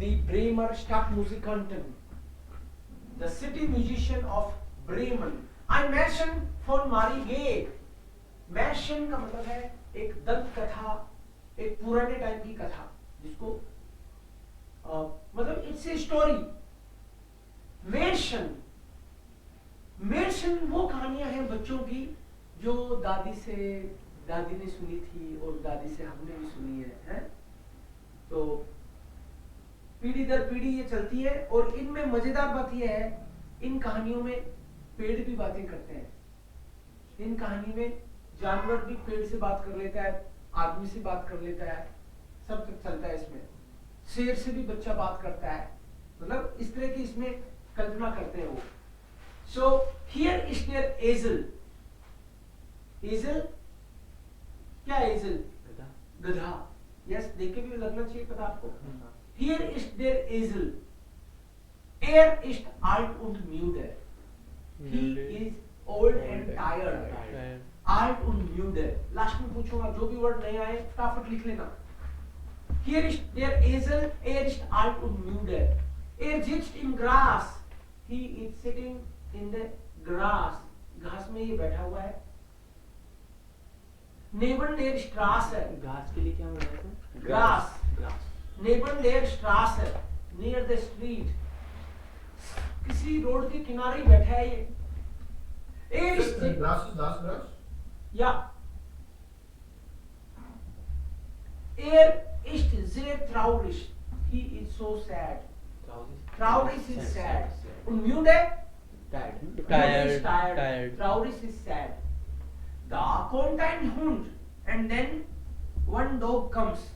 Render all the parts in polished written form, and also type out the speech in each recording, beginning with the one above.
die Bremer Stadtmusikanten, the city musician of Bremen. Ein Märchen von Marie Geig. Märchen का मतलब है एक दंत कथा, एक पुराने टाइम की कथा, जिसको मतलब इट्स ए स्टोरी. मेर्शन, मेर्शन वो कहानियां हैं बच्चों की जो दादी ने सुनी थी और दादी से हमने भी सुनी है? तो पीढ़ी दर पीढ़ी ये चलती है. और इनमें मजेदार बात यह है, इन कहानियों में पेड़ भी बातें करते हैं. इन कहानी में जानवर भी पेड़ से बात कर लेता है, आदमी से बात कर लेता है, सब चलता है इसमें. शेर से भी बच्चा बात करता है. मतलब इस तरह की इसमें कल्पना करते हैं वो. सो हियर इज देयर एजल. एजल क्या? एजल गधा. यस, देख के भी लगना चाहिए पता आपको. हियर इज देयर एजल. Er ist alt und müde. He is old and tired. Alt und müde. Last में पूछूंगा, जो भी वर्ड नहीं आए फटाफट लिख लेना. Here is der Esel. Er ist alt und müde. Er sitzt im Gras. He is sitting in the grass. घास में ये बैठा हुआ है. Neben der Straße. घास के लिए क्या बोला है? Grass. Neben der Straße. Near the street. किसी रोड के किनारे ही बैठा है ये. Grass is last grass? Yeah. Er ist sehr traurig. He is so sad. Traurig is sad. Und müde? Tired. Traurig is sad. Da kommt ein Hund. And then one dog comes.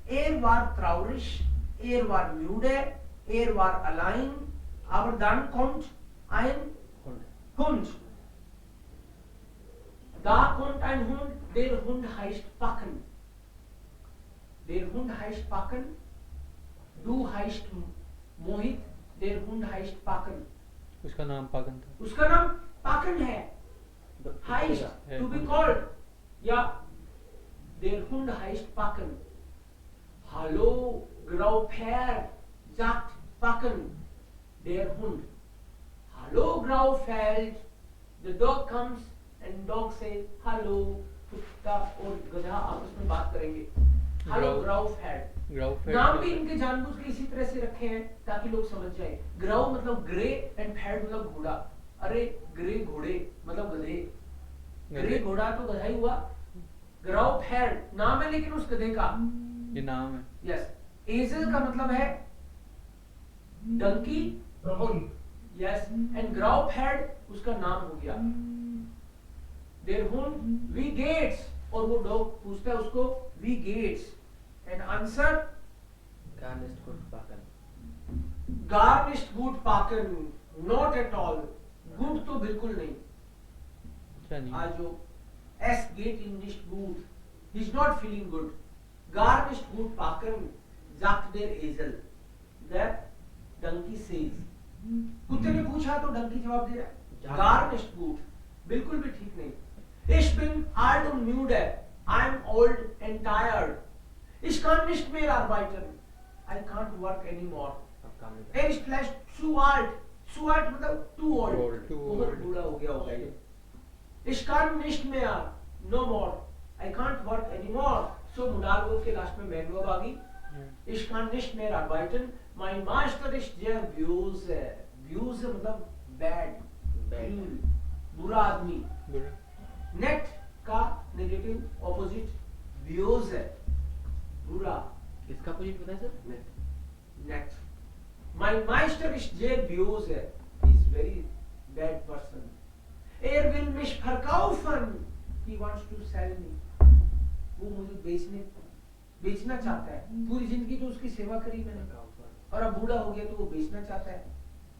Er war traurig. Er war müde. Er war allein, aber dann kommt ein Hund. Da kommt ein Hund, der Hund heißt Packen. Der Hund heißt Packen. Du heißt Mohit, der Hund heißt Packen. उसका नाम पाकन था. उसका नाम पाकन है. Heißt to be called. Ja, der Hund heißt Packen. Hallo, Graupär, sagt Packen, der Hund. Hallo Graufeld. The dog comes and dog says hello. कुत्ता और गधा आपस में बात करेंगे. Hello Graufeld. नाम भी इनके जानबूझ के इसी तरह से रखे हैं ताकि लोग समझ जाए. ग्राउ मतलब ग्रे एंड फैड मतलब घोड़ा. अरे ग्रे घोड़े मतलब गधे. ग्रे घोड़ा तो गधा ही हुआ. ग्राउफेल्ड नाम है लेकिन उस गधे का. ये नाम है. यस. एजल का मतलब है डंकी. यस. एंड ग्राउफेल्ड उसका नाम हो गया. देयर हुंड वी गेट्स. और वो डॉग पूछता है उसको वी गेट्स. एंड आंसर गार्निश्ड गुड पाकन. गार्निश्ड गुड पाकन. Not at all. गुड तो बिल्कुल नहीं. Also, es geht ihm nicht gut. He is not feeling good. Gar nicht gut packen, sagt der Esel. The donkey says. कुत्ते ने पूछा तो डंकी जवाब दे रहा है. Gar nicht gut. बिल्कुल भी ठीक नहीं. Ich bin alt und müde. I am old and tired. Ich kann nicht mehr arbeiten. I can't work anymore. Er ist vielleicht zu alt. Zu alt मतलब too old. बहुत बूढ़ा हो गया होगा ये. Ich kann nicht mehr. No more. I can't work anymore. So Modalverb के last में main verb आ गई. Ich kann nicht mehr arbeiten. Mein Master ist sehr böse. Böse मतलब bad. बुरा आदमी. Net का negative opposite böse. बुरा. इसका opposite पता है sir? Net. Mein Meister ist sehr böse. He is very bad person. Er will mich verkaufen. He wants to sell me. वो मुझे बेचना चाहता है. पूरी जिंदगी तो उसकी सेवा करी मैंने और अब बूढ़ा हो गया तो वो बेचना चाहता है.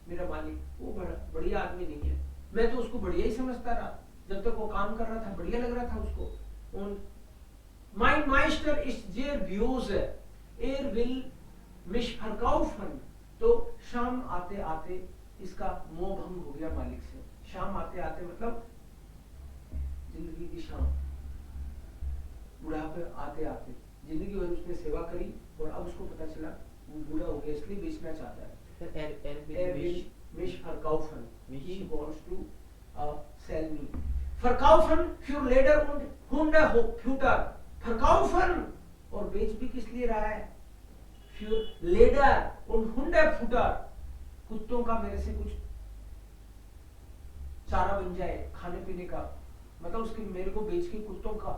मेरा मालिक वो बढ़िया आदमी नहीं है. मैं तो उसको बढ़िया ही समझता रहा जब तक वो काम कर रहा था. बढ़िया लग रहा था उसको. Mein Meister ist sehr böse. Er will mich verkaufen. तो शाम आते आते इसका मोह भंग हो गया मालिक से. शाम आते आते मतलब जिंदगी की शाम. बुढ़ापे आते आते जिंदगी भर उसने सेवा करी और अब उसको पता चला वो बूढ़ा हो गया इसलिए बेचना चाहता है। Sir, er will Er will wish. mich verkaufen. Wish. He wants to sell me. Verkaufen für Leder und Hundefutter. Verkaufen और बेच भी किस लिए रहा है? Für Leder und Hundefutter. कुत्तों का मेरे से कुछ चारा बन जाए खाने पीने का, मतलब उसके मेरे को बेच के कुत्तों का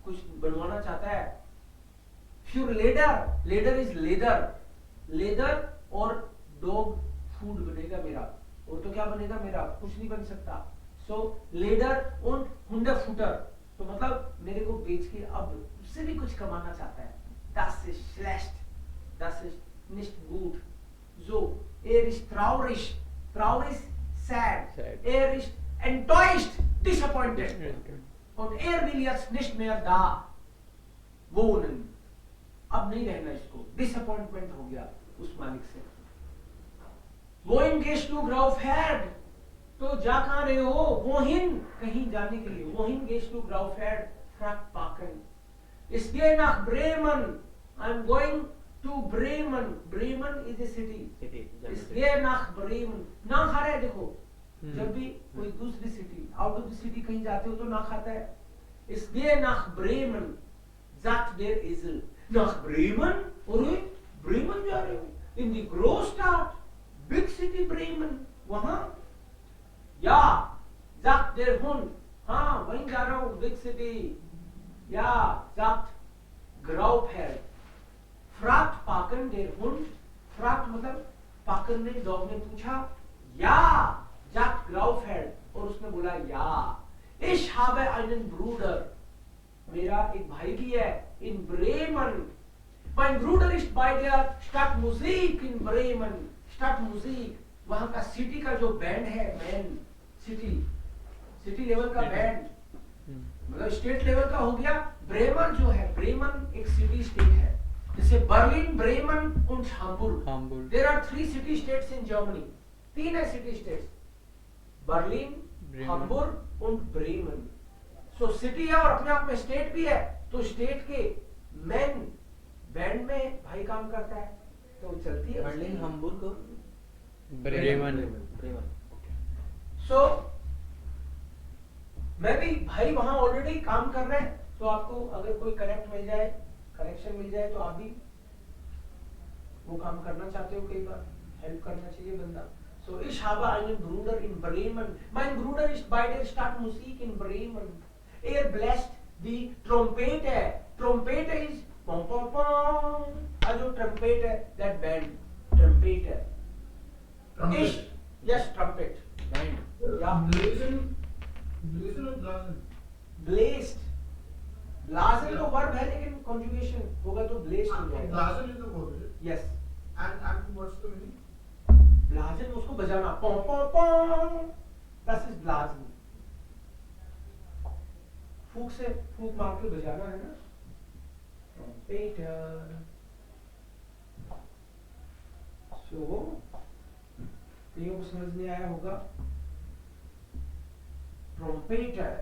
कुछ बनवाना चाहता है। Für Leder, Leder is leather, leather और डॉग फूड बनेगा मेरा, और तो क्या बनेगा मेरा? कुछ नहीं बन सकता। सो लेडर और हुंडरफुटर, तो मतलब मेरे को बेच के अब उससे भी कुछ कमाना चाहता है। Das ist schlecht, das ist nicht gut. So, ist traurig, traurig, sad. Sad. Ist enttäuscht, disappointed. Und will jetzt nicht mehr da wohnen. अब नहीं रहना इसको, डिसअपॉइंटमेंट हो गया उस मालिक से। Wohin gehst du, Graufherd? तो जा कहाँ रहे हो? Wohin, कहीं जाने के लिए। Wohin gehst du, Graufherd? fragt Paken. Ich gehe nach Bremen. I'm going to Bremen. Bremen is a city. City, German Ich city. gehe nach Bremen. ना खा रहे हैं, देखो। हम्म। जब भी कोई दूसरी city, out of the city कहीं जाते हो तो ना खाता है। Ich gehe nach Bremen. Sagt der Esel. Nach Bremen? अरे ब्रेमन जा रहे हो? In die Großstadt, Big City Bremen, वहां? Ja, sagt der Hund. हाँ, वहीं जा रहा हूँ, Big City. Ja, sagt Graupherr. Fragt Paken der Hund. Fragt मतलब पाकन ने, डॉग ने पूछा, Ja, sagt Graupherr. और उसने बोला ja. Ich habe einen Bruder. मेरा एक भाई भी है in Bremen. Mein Bruder ist bei der Stadtmusik in Bremen. Stadtmusik, वहाँ का सिटी का जो बैंड है, मैन सिटी लेवल का बैंड, मतलब स्टेट लेवल का हो गया। ब्रेमन जो है, ब्रेमन एक सिटी स्टेट है, जैसे Berlin, Bremen und Hamburg. Hamburg. There are 3 city states in Germany. 3 है city states, Berlin, Bremen. Hamburg und Bremen. So city है और अपने आप में स्टेट भी है, तो स्टेट के मैन बैंड में भाई काम करता है, तो चलती है Berlin, Hamburg और ब्रेमन। Bremen. सो मैं भी भाई वहां ऑलरेडी काम कर रहे हैं, तो आपको अगर कोई कनेक्शन मिल जाए तो आप भी वो काम करना चाहते हो, कई बार हेल्प करना चाहिए बंदा। So ich habe einen Bruder in Bremen. Mein Bruder ist bei der Stadtmusik in Bremen. Bläst die Trompete. Trompete is pom pom pom. Also Trompete, that band. Trompete. Trumpet. Ich, yes, trumpet. Band. Yeah. Blazen or blazen? Blazed. Blazen तो verb है, लेकिन conjugation होगा तो blazed हो जाएगा। Blazen is the verb, is it? Yes. And what's the meaning? ब्लाजन उसको बजाना, पॉम पॉम पॉम, that is ब्लाजन। फूक मार के बजाना है ना, ट्रम्पेटर। सो कईयों को समझ नहीं आया होगा। Trumpeter,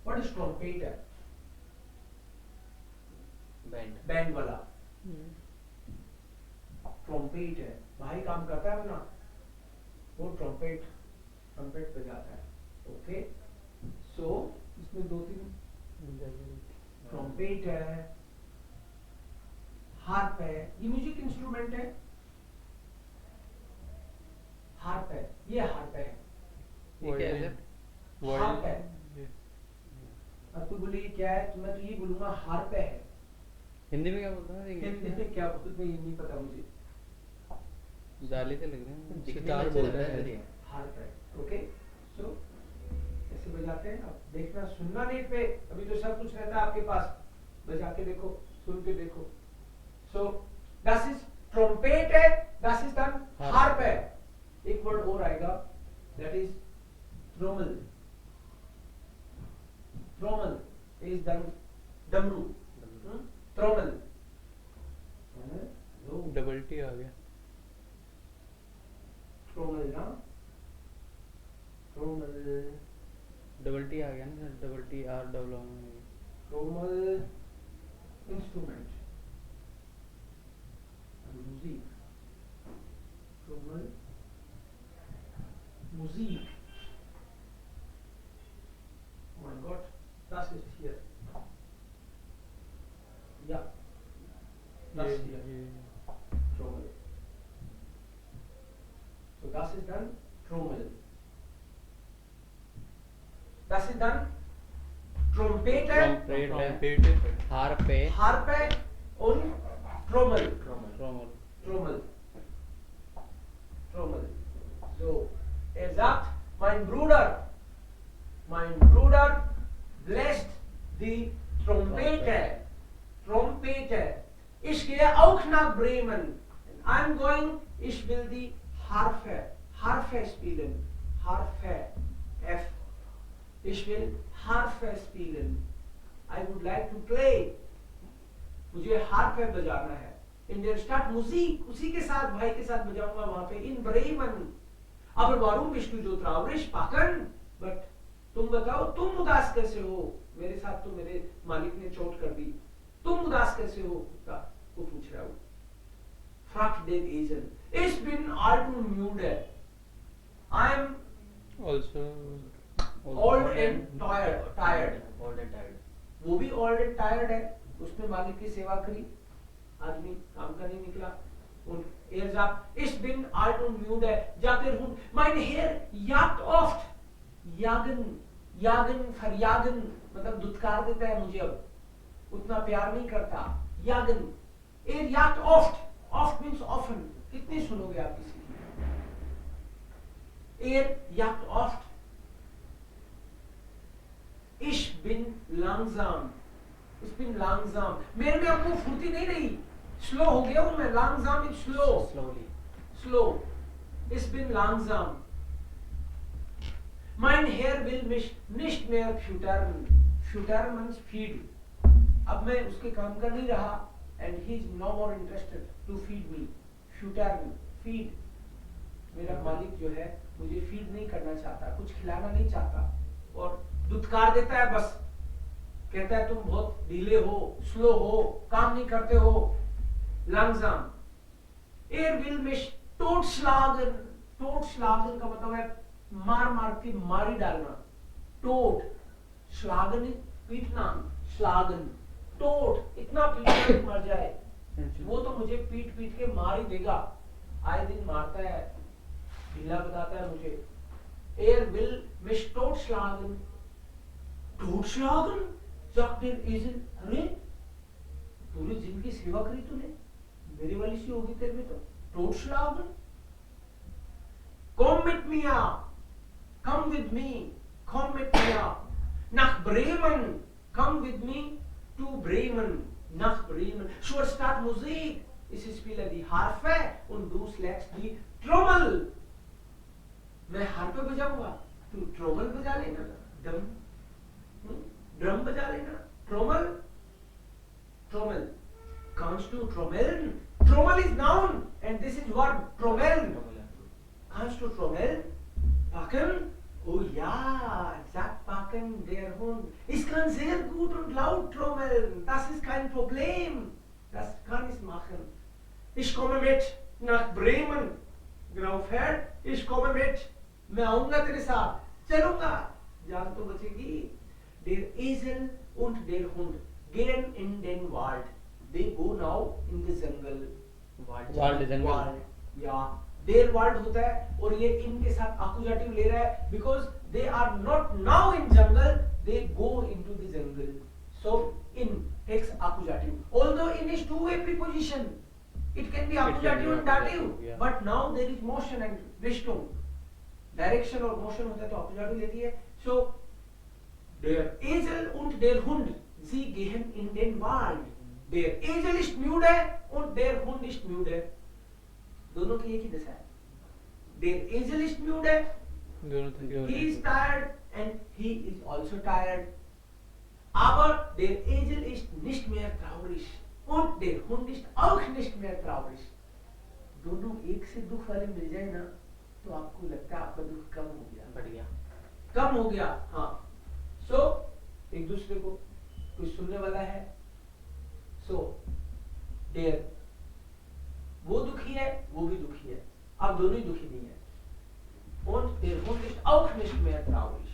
what is trumpeter? Band. Band वाला ट्रम्पेट है, भाई काम करता है अपना, वो ट्रम्पेट बजाता है। ओके, सो इसमें 2-3 ट्रम्पेट है, हार्प है, ये म्यूजिक इंस्ट्रूमेंट है, हार्प है, ये हार्प है, ये क्या है? हार्प है। अब तू बोली क्या है, तो मैं तो ये बोलूंगा हार्प है। हिंदी में क्या बोलता है? हिंदी में क्या बोलते हैं ये नहीं पता मुझे। जाली से लग रहे हैं, दिखने में सितार अच्छा बोल लग रहे रहा है। हैं। हार्प है। ओके, सो ऐसे बजाते हैं। अब देखना, सुनना नेट पे, अभी तो सब कुछ रहता है आपके पास, बजा के देखो, सुन के देखो। सो das ist ट्रम्पेट है, das ist dann हार्प है। एक वर्ड और आएगा, that is trommel. Trommel is डमरू, trommel। डबल टी आ गया। trommel ना, trommel, डबल टी आ गया ना, double T R double trommel, instrument. Musik. Trommel. Musik. Oh my God, das ist hier. Ja. Das hier. Trommel. So das ist dann Trommel. Das ist dann Trompete, trumpet हार्पे Harpe und Trommel. ट्रोमल Trommel. Trommel. So, sagt, mein Bruder bläst die Trompete. Trompete. Ich gehe auch nach Bremen. I'm going, ich will die Harfe spielen. Harfe. F. Ich will Harfe spielen. I would like to play. मुझे हार्पे बजाना है. In der Stadt Musik, उसी के साथ भाई के साथ बजाऊंगा वहां पे in Bremen. Aber warum bist du so traurig, Packen? But तुम बताओ, तुम उदास कैसे हो? मेरे साथ तो मेरे मालिक ने चोट कर दी. तुम उदास कैसे हो? वो पूछ रहा हूँ. Fragt den Esel. Ich bin alt und müde. I am also old and tired. Old and tired. वो भी old and tired है. उसने मालिक की सेवा करी. आदमी काम का नहीं निकला. Und sagt, ich bin alt und müde. Sagt der Hund, mein Herr jagt oft. Jagen, verjagen, मतलब दुत्कार देता है मुझे अब. उतना प्यार नहीं करता. Jagen. Jagt oft. Oft means often. कितनी सुनोगे आप किसी की? Jagt oft. Ich bin langsam. मेरे में आपको फुर्ती नहीं रही. स्लो हो गया हूं मैं. langsam is slow. Slow. Ich bin langsam. Mein Herr will mich nicht mehr füttern. Füttern means feed. अब मैं उसके काम का नहीं रहा. And he is no more interested to feed me. Füttern, feed. मेरा मालिक जो है मुझे फीड नहीं करना चाहता, कुछ खिलाना नहीं चाहता और दुत्कार देता है. बस कहता है तुम बहुत ढीले हो, स्लो हो, काम नहीं करते हो. langsam. Will mich totschlagen. Totschlagen का मतलब है मार के मारी डालना. tot. schlagen पीटना. schlagen. tot इतना पीटना कि मर जाए. वो तो मुझे पीट के मार ही देगा. आए दिन मारता है, ढीला बताता है मुझे. will mich totschlagen. Totschlagen? sagt der Esel. अरे पूरी जिंदगी सेवा करी तूने, मेरी वाली सी होगी तेरे में तो. Totschlagen? Komm mit mir. Come with me. Komm mit mir. Nach Bremen. Come with me to Bremen. Nach Bremen. Zur Stadt Musik. Ich spiele die Harfe und du schlägst die Trommel. मैं हार्पे बजाऊंगा, तू trommel बजा लेना. Drum बजा लेना. Trommel. Kannst du trommeln? Trommel is noun and this is verb. Trommeln. Kannst du trommeln? Packen? Oh ja, sagt Packen, der Hund. Ich kann sehr gut und laut trommeln. Das ist kein Problem. Das kann ich machen. Ich komme mit nach Bremen. Graufherd, ich komme mit. मैं आऊंगा तेरे साथ. चलूंगा. जान तो बचेगी. Der Esel und der Hund gehen in den Wald. They go now in the jungle. Wald jungle. या their wald होता है और ये इनके साथ accusative ले रहा है because they are not now in jungle. They go into the jungle. So in takes accusative. Although in is two-way preposition, it can be accusative and dative. Yeah. But now there is motion and Richtung. Direction और motion होता है तो accusative लेती है. So der Esel und der Hund, sie gehen in den Wald. Der Esel ist müde und der Hund ist müde. दोनों की एक ही दशा है. Der Esel ist müde. He is tired and he is also tired. Aber der Esel ist nicht mehr traurig und der Hund ist auch nicht mehr traurig. दोनों एक से दुख वाले मिल जाए ना तो आपको लगता है आपका दुख कम हो गया. बढ़िया. कम हो गया. हाँ. So एक दूसरे को कोई सुनने वाला है, So there, वो दुखी है, वो भी दुखी है, अब दोनों ही दुखी नहीं है. Und der Hund ist auch nicht mehr traurig.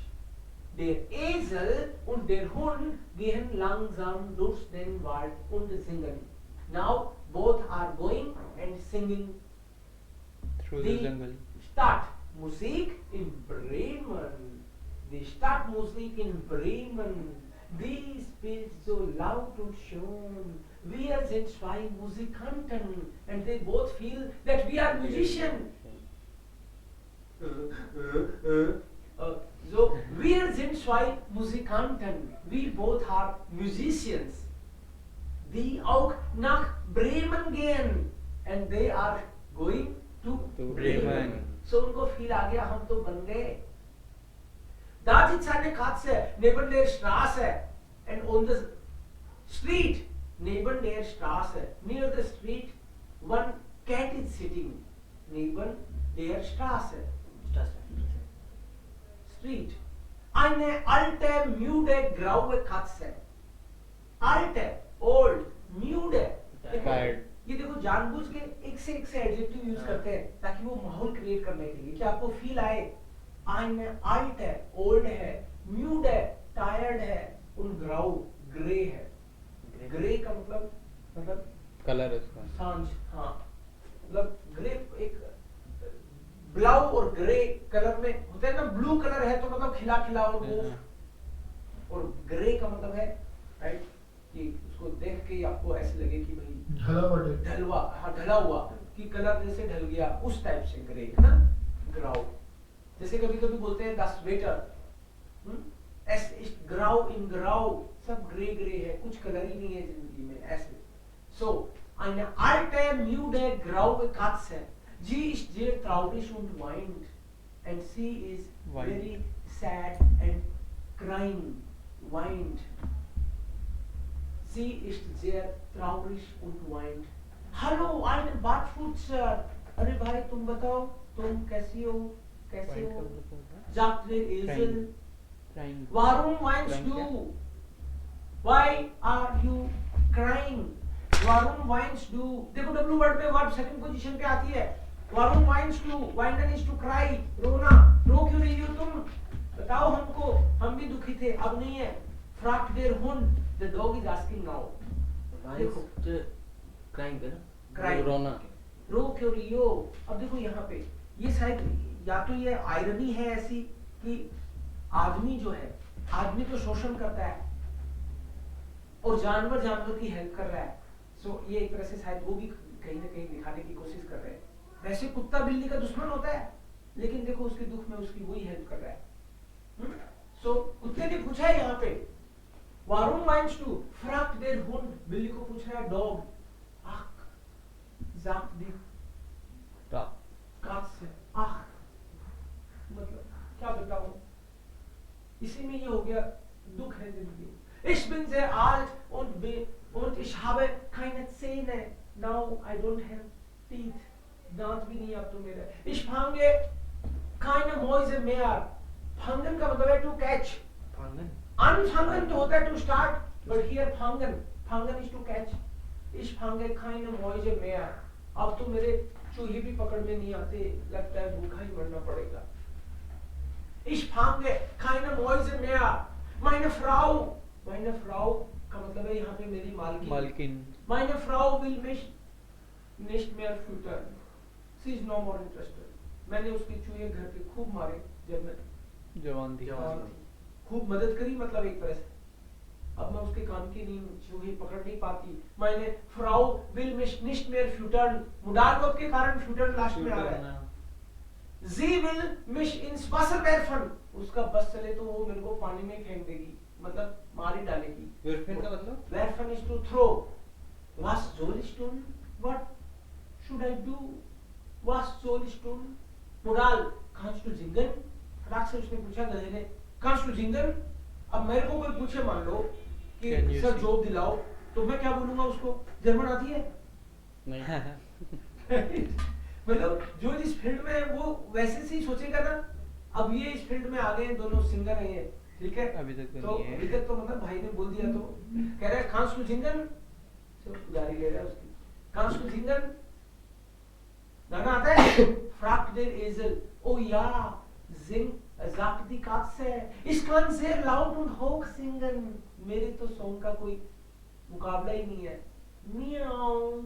Der Esel und der Hund gehen langsam durch den Wald und singen. Now both are going and singing Through the jungle. Stadtmusik in Bremen. Die Stadtmusik in Bremen, die spielt so laut und schön. Wir sind zwei Musikanten and they both feel that we are musicians. So, wir sind zwei Musikanten. We both are musicians, die auch nach Bremen gehen. And they are going to Bremen. So, उनको feel आ गया हम तो बन गए. Da sitzt eine Katze neben der Straße. And on the street, neben der Straße, near the street, one cat is sitting. Neben der Straße. Street. Eine alte, müde, graue Katze. Alte, old, müde. Tired. ये देखो जानबूझ के एक से adjective use करते हैं ताकि वो माहौल क्रिएट करने के लिए कि आपको फील आए. eine alte है, ओल्ड है, म्यूड है, टायर्ड है, उन ग्राउ ग्रे है. ग्रे का मतलब कलर उसका. सांझ. हाँ, मतलब ग्रे एक ब्लाउ और ग्रे कलर में होता है ना. ब्लू कलर है तो मतलब खिला खिला और वो, और ग्रे का मतलब है राइट कि उसको देख के आपको ऐसे लगे कि भाई ढला हुआ टाइप. ढलवा. हाँ, ढला हुआ कि कलर जैसे ढल गया उस टाइप से ग्रे है ना. ग्राउ जैसे कभी कभी बोलते हैं das Wetter, es ist grau in grau, सब ग्रे ग्रे है, कुछ कलर ही नहीं है जिंदगी में ऐसे. So eine alte müde graue Katze, sie ist sehr traurig und weint, and she is very sad and crying, weint. Sie ist sehr traurig und weint. Hallo, ein Bartputzer. अरे भाई तुम बताओ, तुम कैसी हो, कैसे हो? Sagt der Esel. Crying. Warum weinst du? Why are you crying? Warum weinst du? देखो W वर्ड में वर्ब सेकंड पोजीशन पे आती है. Warum weinst du? Weinen is to cry. रोना. रो क्यों रही हो तुम? बताओ हमको. हम भी दुखी थे, अब नहीं है. Fragt der Hund. The dog is asking now. देखो. क्राइम पे ना. Crying. रोना. रो क्यों रही हो? अब देखो यहाँ पे ये शायद या तो ये आयरनी है ऐसी कि आदमी जो है, आदमी तो शोषण करता है और जानवर जानवर की हेल्प कर रहा है. सो ये एक तरह से शायद वो भी कहीं ना कहीं दिखाने की कोशिश कर रहे हैं. वैसे कुत्ता बिल्ली का दुश्मन होता है, लेकिन देखो उसके दुख में उसकी वही हेल्प कर रहा है. सो कुत्ते ने पूछा है यहाँ पे वारुम weinst du? Fragt der Hund. बिल्ली को पूछ रहा है dog. Ach, sagt die Katze. Ach, मतलब क्या बताऊं. इसी में ये हो गया दुख है जिंदगी. Ich bin sehr alt und ich habe keine Zähne. Now I don't have teeth. दांत भी नहीं अब तो मेरे. Ich fange keine Mäuse mehr. Fangen का मतलब है to catch. Anfangen तो होता है to start, but here fangen is to catch. Ich fange keine Mäuse mehr. अब तो मेरे चूहे भी पकड़ में नहीं आते, लगता है भूखा ही मरना पड़ेगा. Ich fange keine Mäuse mehr. Meine Frau का मतलब है यहाँ पे मेरी मालकिन. Meine Frau will mich nicht mehr füttern. She is no more interested. मैंने उसके चूहे घर पे खूब मारे जब मैं जवान थी. खूब मदद करी मतलब एक तरह से. अब मैं उसके काम की नहीं, चूहे पकड़ नहीं पाती. Meine Frau will mich nicht mehr füttern. मुडाल के कारण füttern लास्ट में आ रहा है. Sie will mich ins Wasser werfen. उसका बस चले तो वो मेरे को पानी में फेंक देगी, मतलब मार ही डालेगी. Werfen का मतलब? Werfen is to throw. Was soll ich tun? What should I do? Was soll ich tun? मुडाल, kannst du singen? फटाक से उसने पूछा गधे ने. Kannst du singen? अब मेरे को कोई पूछे मान लो कि सर जॉब दिलाओ, तो मैं क्या बोलूंगा उसको? जर्मन आती है? नहीं. मतलब जो इस फील्ड में है वो वैसे से ही सोचेगा ना. अब ये इस फील्ड में आ गए हैं, दोनों सिंगर हैं ये, ठीक है. अभी तक तो अभी तक तो मतलब भाई ने बोल दिया तो कह रहा है खांस टू सिंगर. उधारी ले रहा है उसकी। Kannst du singen? गाना आता है? Fragt der Esel. Oh ja, sagt die Katze. Ich kann sehr laut und hoch singen. मेरे तो सॉन्ग का कोई मुकाबला ही नहीं है। Miau.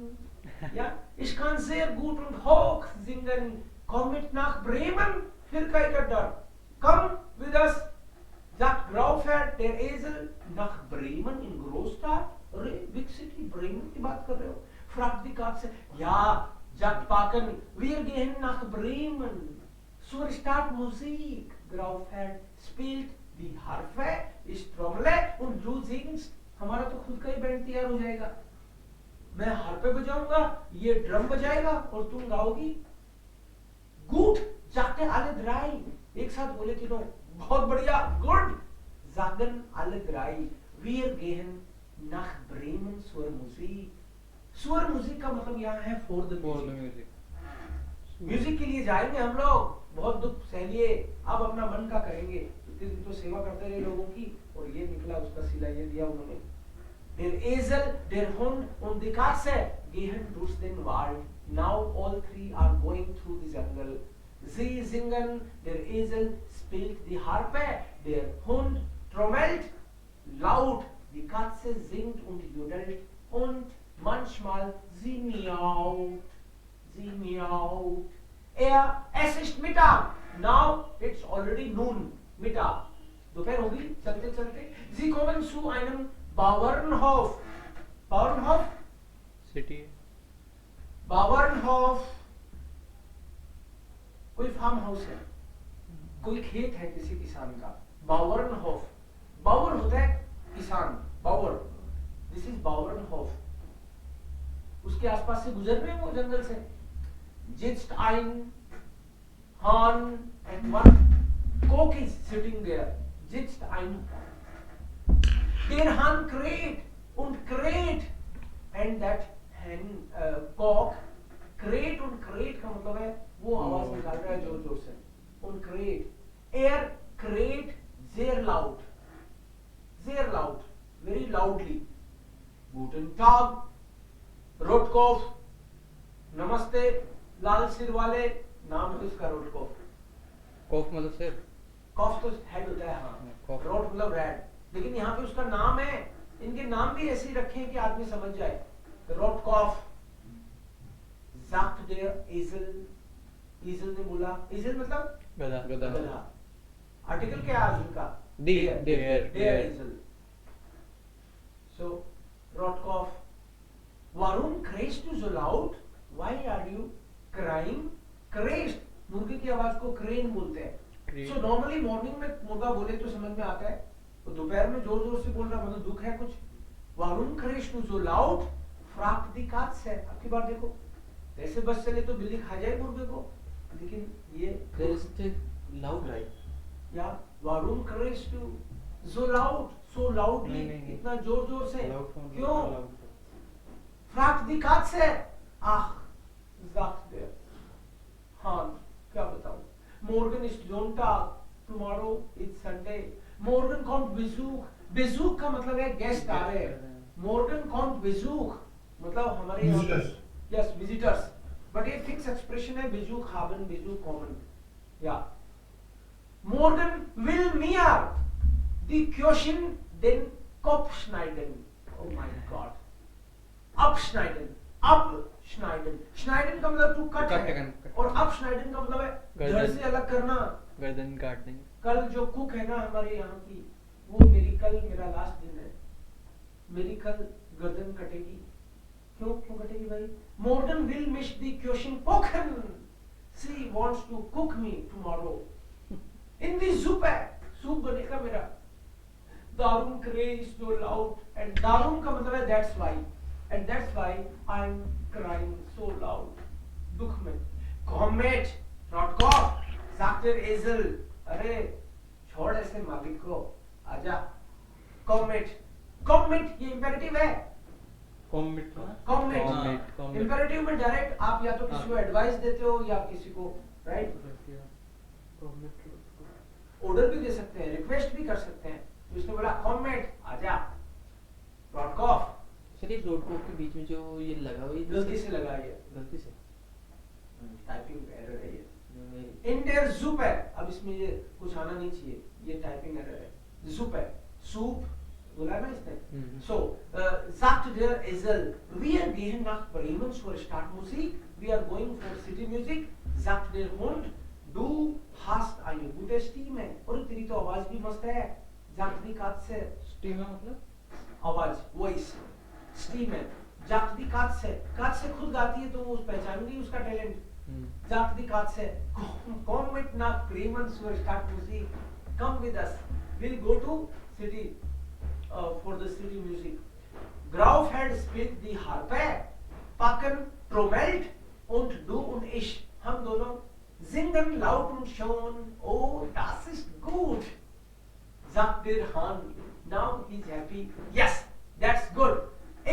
Ja, ich kann sehr gut und hoch singen. Komm mit nach Bremen. फिर का एक डर। Come with us. Sagt Graufert der Esel nach Bremen in Großstadt? अरे बिग सिटी ब्रेमन की बात कर रहे हो? Fragt die Katze. Ja, sagt Packen, wir gehen nach Bremen. Zur Stadtmusik. Graufert spielt die Harfe, ich trommle und du singst. हमारा तो खुद का ही बैंड तैयार हो जाएगा। मैं हारपे बजाऊंगा, ये ड्रम बजाएगा और तुम गाओगी। Gut, sagte alle drei. एक साथ बोले तीनों। बहुत बढ़िया, good. Sagen alle drei. Wir gehen nach Bremen zur Musik. zur Musik का मतलब यहाँ है for the music. म्यूजिक के लिए जाएंगे हम लोग। बहुत दुख सह लिए, अब अपना मन का करेंगे। इतने दिन तो सेवा करते रहे लोगों की, और ये निकला उसका सिला ये दिया उन्होंने। Der Esel, der Hund und die Katze gehen durch den Wald. Now all three are going through the jungle. Sie singen, der Esel spielt die Harfe, der Hund trommelt laut, die Katze singt und jodelt und manchmal sie miaut. Sie miaut. Es ist Mittag. Now it's already noon. Mittag. दोपहर होगी चलते चलते। Sie kommen zu einem Bauernhof. Bauernhof? City. Bauernhof कोई farm house है, कोई खेत है किसी किसान का। Bauernhof. बावर होता है किसान, बावर। This is Bauernhof. उसके आसपास से गुजर रहे हैं वो जंगल से। Sitzt ein Hahn and one cock is sitting there. Sitzt ein Der Hahn kräht und kräht and that hen cock kräht und kräht का मतलब है वो आवाज निकाल रहा है जोर जोर से। Und kräht. Kräht sehr laut. Sehr laut. Very loudly. Guten Tag. Rotkopf. नमस्ते लाल सिर वाले। नाम है उसका रोटकोफ। कॉफ मतलब सिर। कॉफ तो हेड होता है। हाँ, रोट मतलब रेड। लेकिन यहाँ पे उसका नाम है। इनके नाम भी ऐसे ही रखे हैं कि आदमी समझ जाए। रोटकॉफ। sagt der Esel. Esel ने बोला, Esel मतलब गधा। गधा। आर्टिकल क्या है उनका? Der Esel. So Rotkopf. Warum krähst du so laut? Why are you crying? Krähst मुर्गे की आवाज को क्रेन बोलते हैं। So normally मॉर्निंग में मुर्गा बोले तो समझ में आता है, तो दोपहर में जोर जोर से बोल रहा मतलब दुख है कुछ। Warum krähst du so laut? fragt die Katze. आपकी बार देखो, ऐसे बस चले तो बिल्ली खा जाए मुर्गे को, लेकिन ये There is still loud, right? या warum krähst du so laut? So loudly, नहीं। इतना जोर जोर से क्यों? Loud. fragt die Katze. Ach, sagt der Hahn. क्या बताऊं? Morgen ist Sonntag, tomorrow is Sunday. Morgen kommt Besuch. Besuch का मतलब है गेस्ट आ रहे हैं। Morgen kommt Besuch मतलब हमारे यहाँ Visitors. Yes, visitors. But ये fixed expression है Besuch haben, Besuch kommen. Ja. Morgen will mir die Köchin den Kopf schneiden. Oh my God. Abschneiden. Abschneiden. Schneiden का मतलब टू कट है, और abschneiden का मतलब है घर से अलग करना। गर्दन काट देंगे। कल जो कुक है ना हमारे यहाँ की, वो मेरा लास्ट दिन है, मेरी कल गर्दन कटेगी। क्यों कटेगी भाई? Morgen will mich die Köchin kochen. She wants to cook me tomorrow. In the Suppe. Soup बनेगा मेरा। Darum krähst so laut. And darum का मतलब है that's why. And that's why I'm crying so loud. दुख में। Komet, Rotkopf, sagt der Esel. अरे छोड़ ऐसे मालिक को, आजा। Komet, Komet ये imperative है। Comment. Imperative में डायरेक्ट आप या तो किसी को एडवाइस देते हो या किसी को राइट ऑर्डर भी दे सकते हैं, रिक्वेस्ट भी कर सकते हैं। तो इसने बोला कॉमेट आजा। Rotkopf सर ये डॉट कॉम के बीच में जो ये लगा हुआ है ये गलती से लगा ये गलती से टाइपिंग एरर है ये मैं- इन देयर सूप है, अब इसमें ये कुछ आना नहीं चाहिए, ये टाइपिंग एरर है। सूप है, सूप बोला ना इसने। Mhm. So, sagt der Esel, wir gehen nach Bremen zur Stadtmusik, wir are going for city music, sagt der Hund, du hast eine gute Stimme, और तेरी तो आवाज भी मस्त है, sagt die Katze, स्टीम है मतलब आवाज, voice, Stimme, sagt die Katze, Katze खुद गाती है तो वो पहचानेंगी उसका talent, sagt die Katze, komm mit nach Bremen zur Stadtmusik, come with us, we'll go to city. For the city music. Grauf had spielt die Harpe, Packen trommelt und du und ich, हम दोनों singen laut und schon, oh, das ist gut, sagt der Hahn. Now he's happy. Yes, that's good.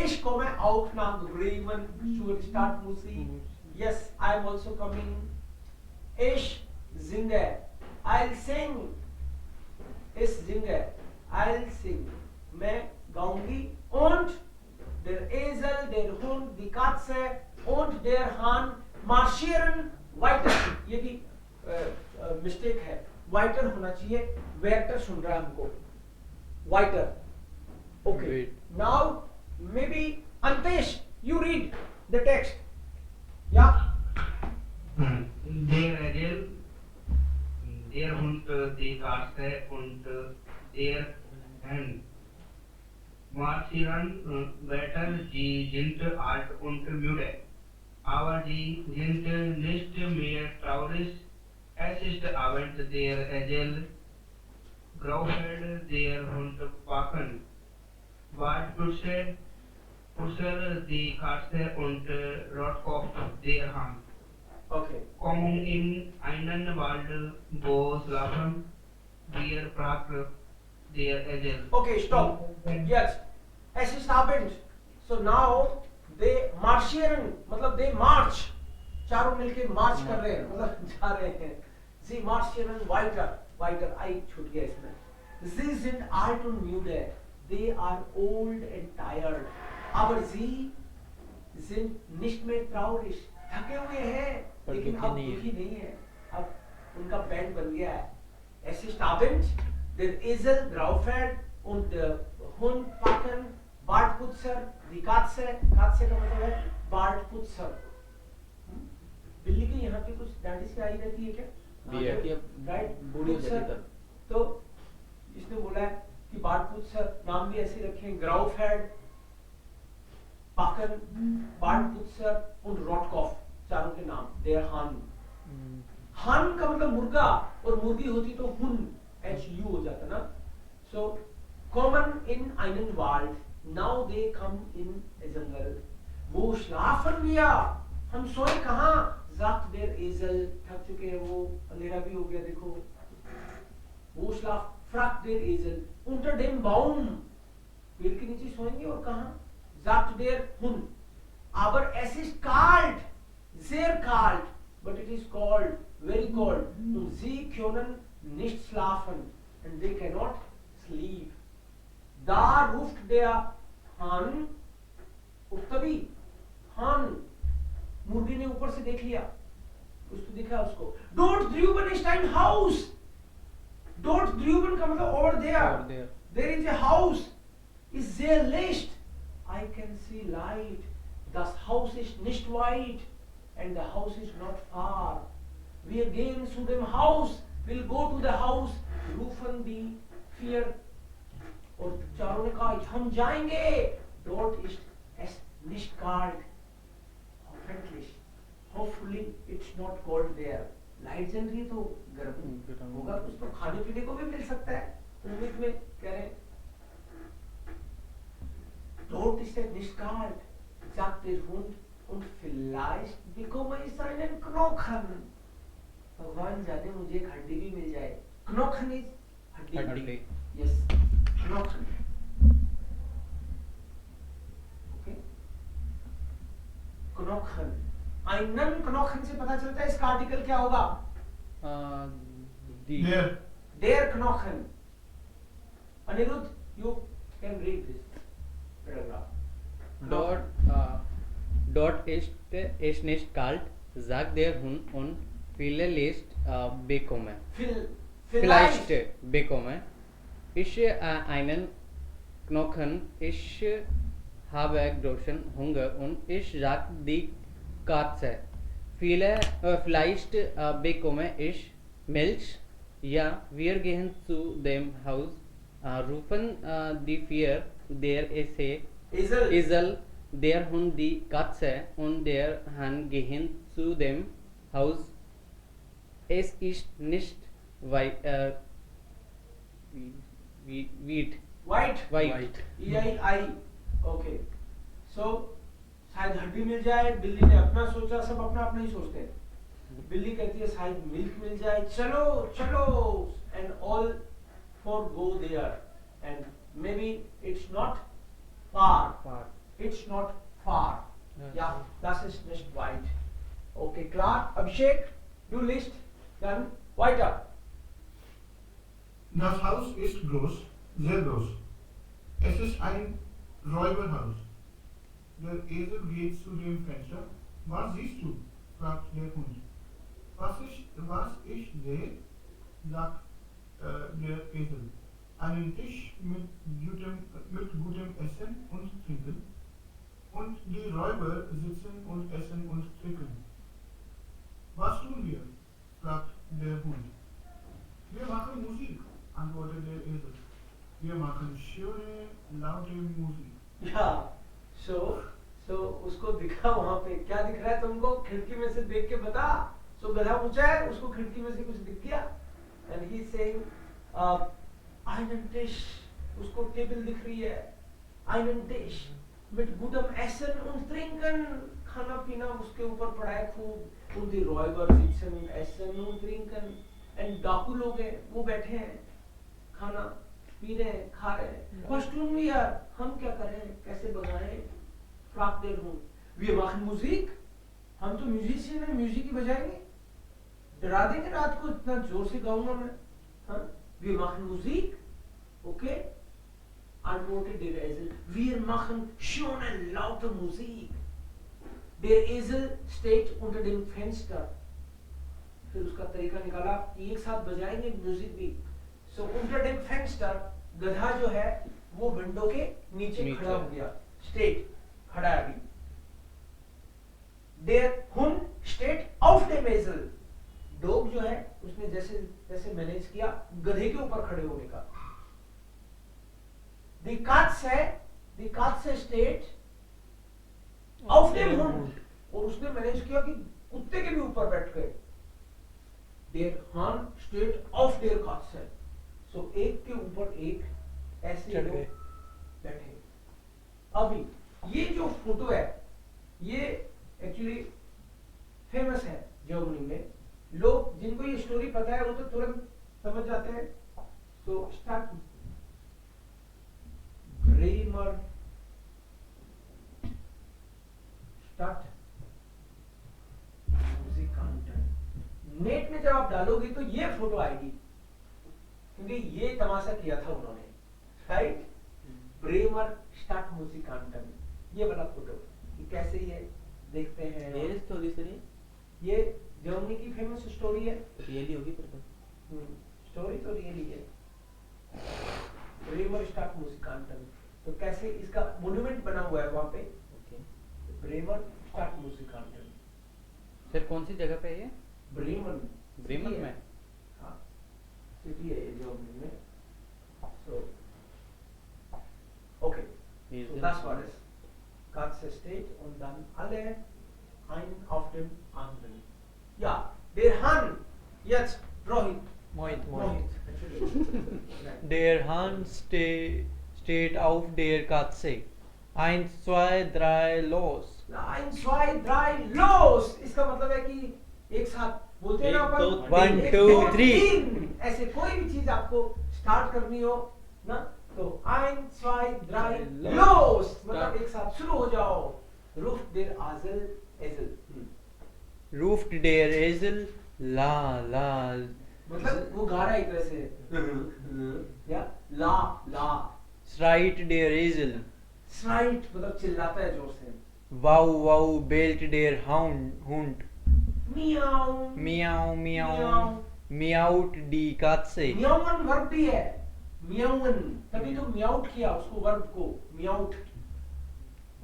Ich komme auch nach Bremen zur Stadtmusik. Yes, I'm also coming. Ich singe. I'll sing. Ich singe. I'll sing. मैं गाऊंगी und der Esel, der Hund, die Katze und der Hahn marschieren weiter. ये भी mistake है, वाइटर होना चाहिए, waiter सुन रहा है हमको, वाइटर। Okay, Wait. Now maybe अंतेश यू रीड द टेक्स्ट या Der Esel, der Hund, die Katze und der Hund marschieren weiter. Sie sind alt und müde, aber sie sind nicht mehr traurig. Es ist Abend. Der Esel graufelt, der Hund packen, Bartputzer, die Katze und Rotkopf, der Hahn. Okay Kommen in einen Wald, wo schlafen wir, fragt der Esel. Okay, stop. Yes. Es ist Abend. So now they marschieren, मतलब they march. चारों मिलके मार्च कर रहे हैं, मतलब जा रहे हैं. Sie marschieren weiter. Weiter. I छूट गया इसमें. Sie sind alt und müde. They are old and tired. Aber sie sind nicht mehr traurig. थके हुए हैं, पर लेकिन दुखी अब नहीं है। दुखी नहीं है. अब उनका बैंड बन गया है. Es ist Abend. Der Esel graufelt und der Hund packen, Bartputzer, die Katze, Katze का मतलब है Bartputzer. बिल्ली के यहाँ पे कुछ दाढ़ी से आई रहती है क्या? भी है। कि अब राइट, बूढ़ी हो जाती है तब। तो इसने बोला है कि Bartputzer नाम भी ऐसे रखे हैं, Graufeld, Packen, Bartputzer und Rotkopf, चारों के नाम, der Hahn. हान का मतलब मुर्गा, और मुर्गी होती तो हुन, HU हो जाता ना. So kommen in einen Wald, now they come in a jungle. वो schlafen wir, हम सोए कहाँ? sagt der Esel, थक चुके हैं वो, अंधेरा भी हो गया देखो. वो fragt der Esel, unter dem Baum, पेड़ के नीचे सोएंगे और कहाँ? sagt der Hund, aber es ist kalt, sehr kalt, but it is cold, very cold. Und sie können nicht schlafen, and they cannot sleep. Da ruft der Hahn, और तभी Hahn, मुर्गी ने ऊपर से देख लिया, कुछ तो दिखा उसको. Dort drüben ist ein Haus. Dort drüben का मतलब over there. Over there. There is a house. Ist sehr Licht. I can see light. Das Haus ist nicht weit, and the house is not far. Wir gehen zu dem Haus. We'll go to the house. Rufen die vier. और चारों ने कहा हम जाएंगे. Dort ist es nicht kalt. Hoffentlich. Hopefully it's not cold there. Light जल रही है तो गर्म होगा, कुछ तो खाने पीने को भी मिल सकता है. उम्मीद में कह रहे हैं. Dort ist es nicht kalt, sagt der Hund, und vielleicht bekomme ich einen Knochen. भगवान जाने मुझे एक हड्डी भी मिल जाए. Knochen is हड्डी. Yes, Knochen. Okay. Knochen. einen Knochen से पता चलता है इसका आर्टिकल क्या होगा? There. Der Knochen. Anirudh, you can read this paragraph. Dort ist nicht kalt, sagt der Hund und vielleicht bekomme. Vielleicht bekomme ich einen Knochen, ich habe großen Hunger und ich sag die Katze. Vielleicht bekomme ich Milch. Ja, wir gehen zu dem Haus, rufen die vier, der Esel, der Hund, die Katze und der Hahn gehen zu dem Haus. Es ist nicht weit. White. EII. Okay. So शायद हड्डी मिल जाए, बिल्ली ने अपना सोचा, सब अपना अपना ही सोचते हैं। बिल्ली कहती है शायद मिल्क मिल जाए, चलो चलो, and all four go there, and maybe it's not far. It's not far. Yeah, das ist nicht weit. Okay, klar. Abhishek, you list, dann weiter. Das Haus ist groß, sehr groß. Es ist ein Räuberhaus. Der Esel geht zu dem Fenster. Was siehst du? Fragt der Hund. Was ich sehe, sagt der Esel. Einen Tisch mit gutem Essen und Trinken. Und die Räuber sitzen und essen und trinken. Was tun wir? Fragt der Hund. Wir machen Musik, antwortet der Esel. Wir machen schöne, laute Musik. या सो उसको दिखा वहां पे क्या दिख रहा है तुमको, खिड़की में से देख के बता। सो गधा ऊंचा है, उसको खिड़की में से कुछ दिख गया, and he saying einen Tisch, उसको टेबल दिख रही है, einen Tisch mit gutem Essen und Trinken, खाना पीना उसके ऊपर पड़ा है खूब, und die Räuber sitzen und essen und trinken, and डाकू लोग हैं वो बैठे हैं, खाना पी रहे हैं, खा रहे हैं। Was tun wir? हम क्या करें, कैसे बजाएं? fragt der Hund. Wir machen Musik. हम तो म्यूजिशियन हैं, म्यूजिक ही बजाएंगे, डरा देंगे रात को, इतना जोर से गाऊंगा मैं। हाँ, wir machen Musik, okay? Antwortet der Esel. Wir machen schöne laute Musik. Der Esel steht unter dem Fenster. फिर उसका तरीका निकाला कि एक साथ बजाएंगे म्यूजिक भी। So unter dem Fenster, गधा जो है वो विंडो के नीचे खड़ा हो गया, स्टेट खड़ा है अभी। Der Hund steht auf dem Esel. Dog जो है उसने जैसे जैसे मैनेज किया गधे के ऊपर खड़े होने का। Die Katze steht auf dem Hund, और उसने मैनेज किया कि कुत्ते के भी ऊपर बैठ गए। Der Hahn steht auf der Katze. So एक के ऊपर एक ऐसे लोग बैठे। अभी ये जो फोटो है ये एक्चुअली फेमस है जर्मनी में। लोग जिनको ये स्टोरी पता है वो तो तुरंत समझ जाते हैं। सो स्टार्ट ब्रेमर स्टार्ट नेट में जब आप डालोगे तो ये फोटो आएगी, क्योंकि ये तमाशा किया था उन्होंने, राइट? ब्रेमर स्टार्ट म्यूजिकांटन, ये वाला फोटो कि कैसे ये देखते हैं। रियल स्टोरी सर ये जर्मनी की फेमस स्टोरी है। रियली होगी फिर तो। स्टोरी तो रियली है। ब्रेमर स्टार्ट म्यूजिकांटन, तो कैसे इसका मॉन्यूमेंट बना हुआ है वहां पे। ओके, ब्रेमर स्टार्ट म्यूजिकांटन। सर कौन सी जगह पे है ये? ब्रेमन में। हाँ, सिटी है ये जर्मनी में। सो okay, so das war es. Katze steht und dann alle einen auf dem anderen. Ja, der Hahn, jetzt Rohit. Moit. Entschuldigung. Der Hahn steht auf der Katze. 1, 2, 3, los. 1, 2, 3, los! इसका मतलब है कि एक साथ बोलते हैं ना अपन, 1, 2, 3 ऐसे कोई भी चीज आपको स्टार्ट करनी हो ना, तो 1, 2, 3 los, मतलब एक साथ शुरू हो जाओ। ruft der Esel, Ruft der Esel, la la. मतलब वो गा रहा है एक तरह से, या ला ला। Schreit der Esel. स्नाइट मतलब चिल्लाता है जोर से। Wow, wow, bellt der Hund. Meow Meow, meow, Meow. meowt die Katze. मियावन वर्ब भी है, मियावन, तभी तो मियाउट किया उसको, वर्ब को मियाउट।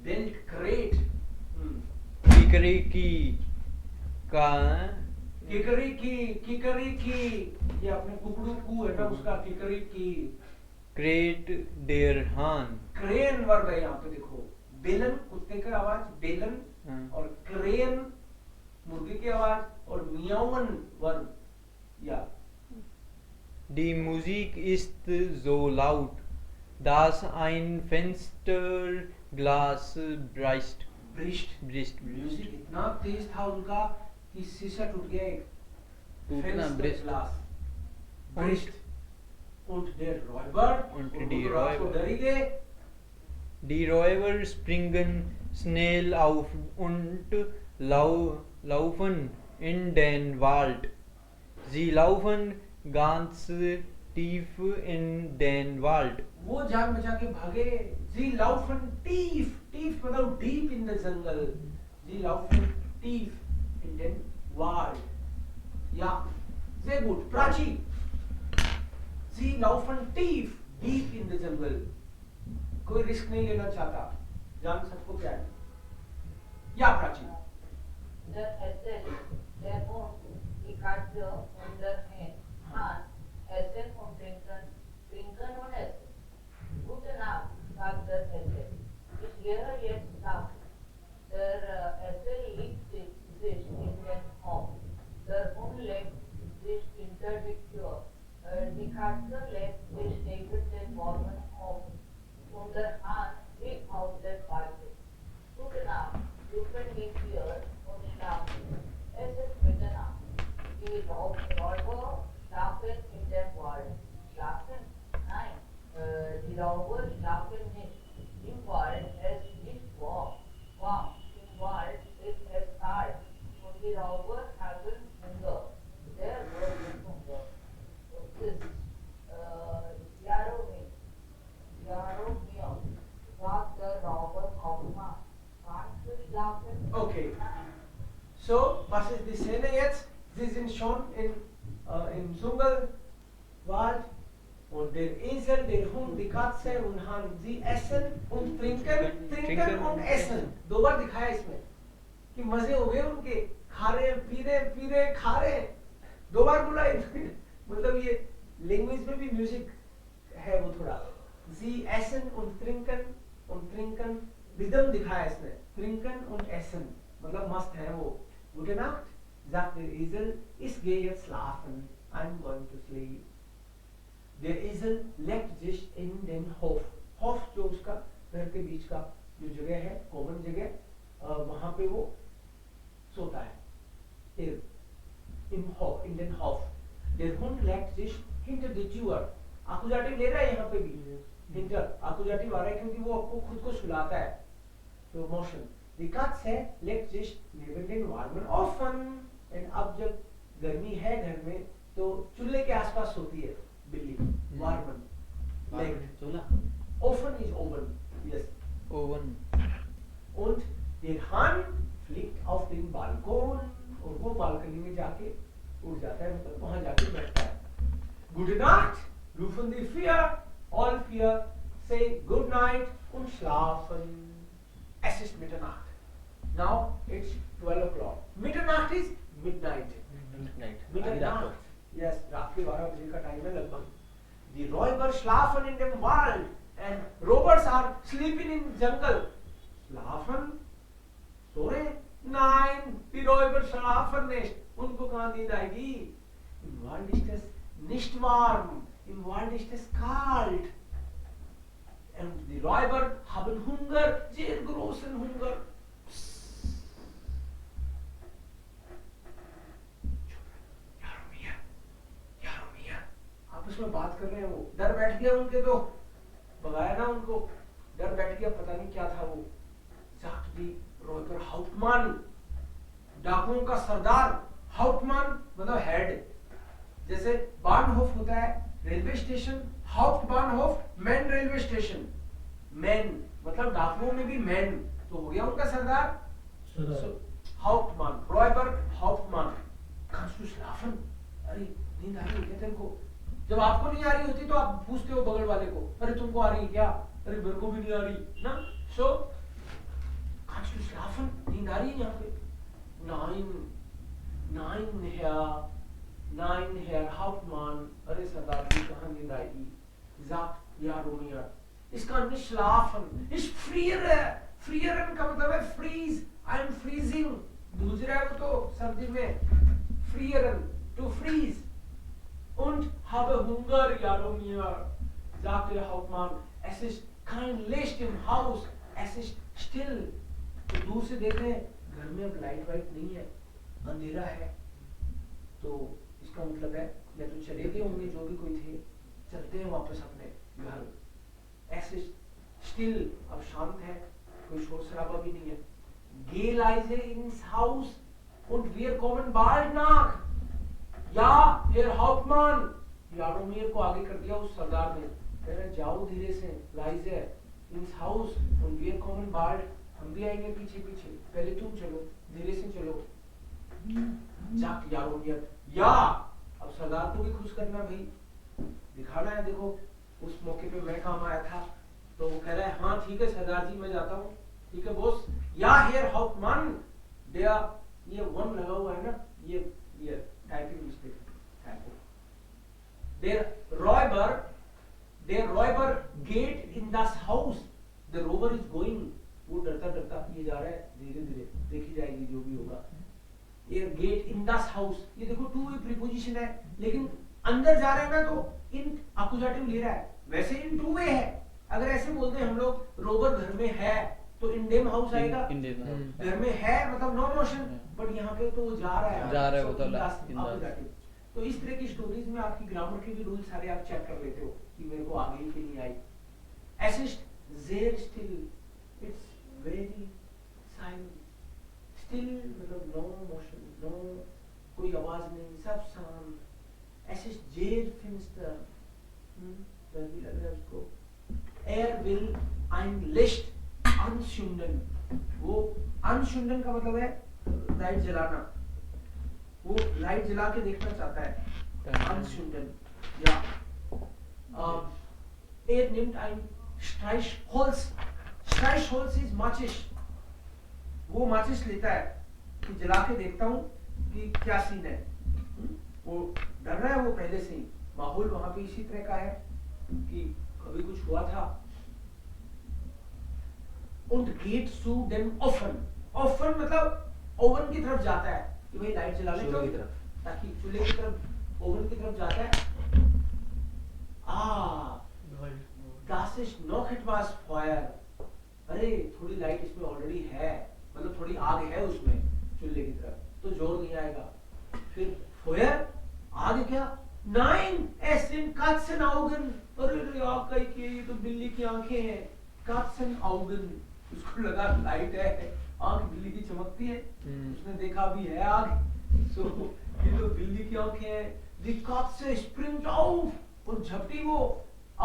बेल्ट ग्रेट, Kikeriki का किकरी की ये अपने कुकड़ू कू है ना उसका, किकरी की। Kräht der Hahn. Crane verb है यहाँ पे देखो, बेलन कुत्ते की आवाज बेलन, हाँ। और क्रेन मुर्गी की आवाज, और मियावन वर्ब या। Die Musik ist so laut, dass ein Fensterglas bricht. Breast, music इतना तेज था उनका कि शीशा टूट गया एक। टूटना, breast. Glass breast und der Räuber Und और die वो तो रात को Räuber. डर ही गए। Die Räuber springen schnell auf und laufen in den Wald. Sie laufen ganz tief in den Wald. वो जान बचा के भागे। Sie laufen tief, tief मतलब deep in the jungle. Sie laufen tief in den Wald. Ja, sehr gut. Prachi. Sie laufen tief, deep in the jungle. कोई risk नहीं लेना चाहता, जान सबको क्या है। या Prachi. Der Essel, der Hund, die Katze und der Hahn essen und trinken, trinken und essen. Gute Nacht, sagt der Essel. Ich gehe jetzt schlafen. Der Essel legt sich in den Hof. Der Hund legt sich hinter die Tür. Die Katze legt sich neben den warmen Ofen. Und der Hahn liegt auf der Seite. Gute Nacht, rufen wir hier und schlafen. Es ist Mitternacht. Die Räuber schlafen in dem Wald. Schlafen? Nein, die Räuber schlafen nicht. Im Wald ist nicht warm. Im Wald ist es kalt. Und die Räuber haben Hunger. Sehr großen Hunger. Und das Jaromir, sagt der Räuber Kaufmann. Kannst du schlafen? Okay. So, was ist die Szene jetzt? Sie sind schon im Dschungelwald und der Esel, der Hund, die Katze und Hahn, sie essen und trinken und essen. दो बार दिखाया इसमें कि मजे हो गए उनके, खा रहे पी रहे खा रहे, दो बार बोला मतलब ये लैंग्वेज में भी म्यूजिक है वो थोड़ा। Sie essen und trinken rhythm दिखाया इसमें, trinken und essen मतलब मस्त है वो। Gute Nacht, sagt der Esel, ich gehe jetzt schlafen, I'm going to sleep. Der Esel legt sich in den Hof. Hof जो उसका घर के बीच का जो जगह है, कॉमन जगह, वहां पे वो सोता है। in den Hof. Der Hund legt sich hinter die Tür. आकुजाटिव ले रहा है यहाँ पे भी, hinter आकुजाटिव आ रहा है क्योंकि वो आपको खुद को सुलाता है, तो motion. Die Katze legt sich neben den warmen Ofen. And अब जब गर्मी है घर में तो चूल्हे के आसपास सोती है बिल्ली। वार्मन लेग्ड, चूल्हा, Ofen is oven, yes. Oven. Und der Hahn fliegt auf den Balkon और वो बालकनी में जाके उड़ जाता है, मतलब वहां जाके बैठता है। Gute Nacht, rufen die vier, all vier say good night und schlafen. Es ist Mitternacht. Now it's 12 o'clock. Mitternacht is midnight. Mitternacht. Yes, रात के 12 बजे का टाइम है लगभग। The Räuber schlafen in dem Wald and robbers are sleeping in jungle. Schlafen? सो रहे? Nein, die Räuber schlafen nicht. उनको कहाँ नींद आएगी? Im Wald ist es nicht warm. Im Wald ist es kalt. Und die Räuber haben Hunger, sehr großen Hunger. आपस में बात कर रहे हैं, वो डर बैठ गया उनके, तो भगाया ना उनको, डर बैठ गया, पता नहीं क्या था वो। sagt die Räuber Hauptmann, डाकुओं का सरदार, हाउटमैन मतलब हेड। जैसे बार्नहोफ होता है रेलवे स्टेशन, हाउप्टबार्नहोफ मेन रेलवे स्टेशन। मेन मतलब डाकुओं में भी मैन, तो हो गया उनका सरदार सरदार। हाउप्टमैन, रॉयबर्ग हाउप्टमैन। kannst du schlafen? अरे नींद आ रही है क्या तेरे को? जब आपको नहीं आ रही होती तो आप पूछते हो बगल वाले को, अरे तुमको आ रही है क्या? अरे मेरे को भी नहीं आ रही ना। सो kannst du schlafen? नींद आ रही है यहाँ पे? Nein Herr Hauptmann, अरे सरदार जी कहाँ नींद आएगी? sagt Jaromir, ich kann nicht schlafen, ich friere, frieren का मतलब है freeze, I am freezing, भूज रहा है वो तो सर्दी में, frieren, to freeze, und habe Hunger Jaromir, sagt der Hauptmann, es ist kein Licht im Haus, es ist still, तो दूर से देख रहे हैं घर में अब लाइट वाइट नहीं है, अंधेरा है, तो इसका मतलब है या तो चले गए होंगे जो भी कोई थे, चलते हैं वापस अपने घर, ऐसे स्टिल, अब शांत है, कोई शोर शराबा भी नहीं है। Geh leise ins Haus und wir kommen bald nach. Ja, Herr Hauptmann, यारोमीर को आगे कर दिया उस सरदार ने, कह रहे जाओ धीरे से, leise ins Haus und wir kommen bald, हम भी आएंगे पीछे पीछे, पहले तुम चलो, धीरे से चलो। जाक यारोमीर, या अब सरदार को भी खुश करना भाई, दिखाना है, देखो उस मौके पे मैं काम आया था, तो वो कह रहा है हाँ ठीक है सरदार जी मैं जाता हूँ, ठीक है बॉस। या हेयर हाउप्टमैन, ये वन लगा हुआ है ना, ये टाइपिंग मिस्टेक, टाइपो। देयर रॉयबर गेट इन दस हाउस, द रोवर इज गोइंग, वो डरता डरता ये जा रहा है, धीरे धीरे देखी जाएगी जो भी होगा। ये गेट इन दस हाउस, ये देखो टू वे प्रीपोजिशन है, लेकिन अंदर जा रहे हैं ना तो इन अकुजाटिव ले रहा है, वैसे इन टू वे है। अगर ऐसे बोलते हैं हम लोग रोबर घर में है तो इंडेम हाउस आएगा, घर में है मतलब नो मोशन, बट यहाँ पे तो वो जा रहा है वो तो अकुजाटिव। तो इस तरह की स्टोरीज में आपकी ग्रामर के भी रूल सारे आप चेक कर लेते हो कि मेरे को आ गई कि नहीं आई। असिस्ट sehr still, it's very silent, still मतलब no motion, no कोई आवाज नहीं, सब शांत। ऐसे जेर फिनिस्टर, डर भी लग रहा है उसको। Er will ein Licht anzünden, वो anzünden का मतलब है लाइट जलाना, वो लाइट जला के देखना चाहता है, anzünden, या er nimmt ein Streichholz, Streichholz ist Matches, वो माचिस लेता है कि जला के देखता हूँ कि क्या सीन है। वो डर रहा है वो पहले से ही, माहौल वहां पे इसी तरह का है कि कभी कुछ हुआ था। Und geht zu dem Ofen, Ofen मतलब ओवन की तरफ जाता है कि भाई लाइट जला ले तो ताकि चूल्हे की तरफ, ओवन की तरफ जाता है। Das ist noch etwas Feuer, अरे थोड़ी लाइट इसमें ऑलरेडी है, मतलब थोड़ी आग है उसमें चूल्हे की तरफ, तो जोर नहीं आएगा। फिर Feuer, आग क्या? Nein, es sind Katzenaugen, अरे आग का ही, ये तो बिल्ली की आंखें हैं, Katzenaugen, उसको लगा लाइट है, आंख बिल्ली की चमकती है, उसने देखा भी है आग, सो ये तो बिल्ली की आंखें हैं। Die Katze springt auf, और झपटी वो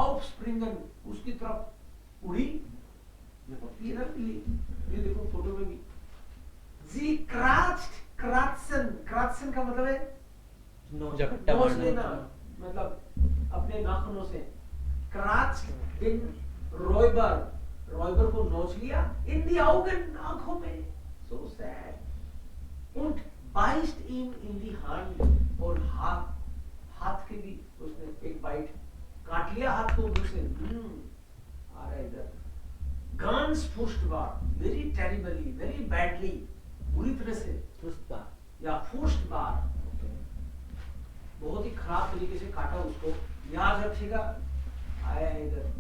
aufspringen, उसकी तरफ उड़ी, ये पकती है ना बिल्ली, ये देखो फोटो में भी। Sie kratzt, kratzen, kratzen का मतलब है झपट्टा नोच मारना, लेना, मतलब अपने नाखूनों से। kratzt den Räuber, रॉयबर को नोच लिया, in die Augen, आंखों में, so sad, und beißt ihm in die Hand, और हाथ के भी उसने एक बाइट काट लिया हाथ को मुंह से, आ रहा है इधर। Ganz furchtbar, very terribly, very badly, बुरी तरह से, या furchtbar, बहुत ही खराब तरीके से काटा उसको। याद रखिएगा, आया है इधर,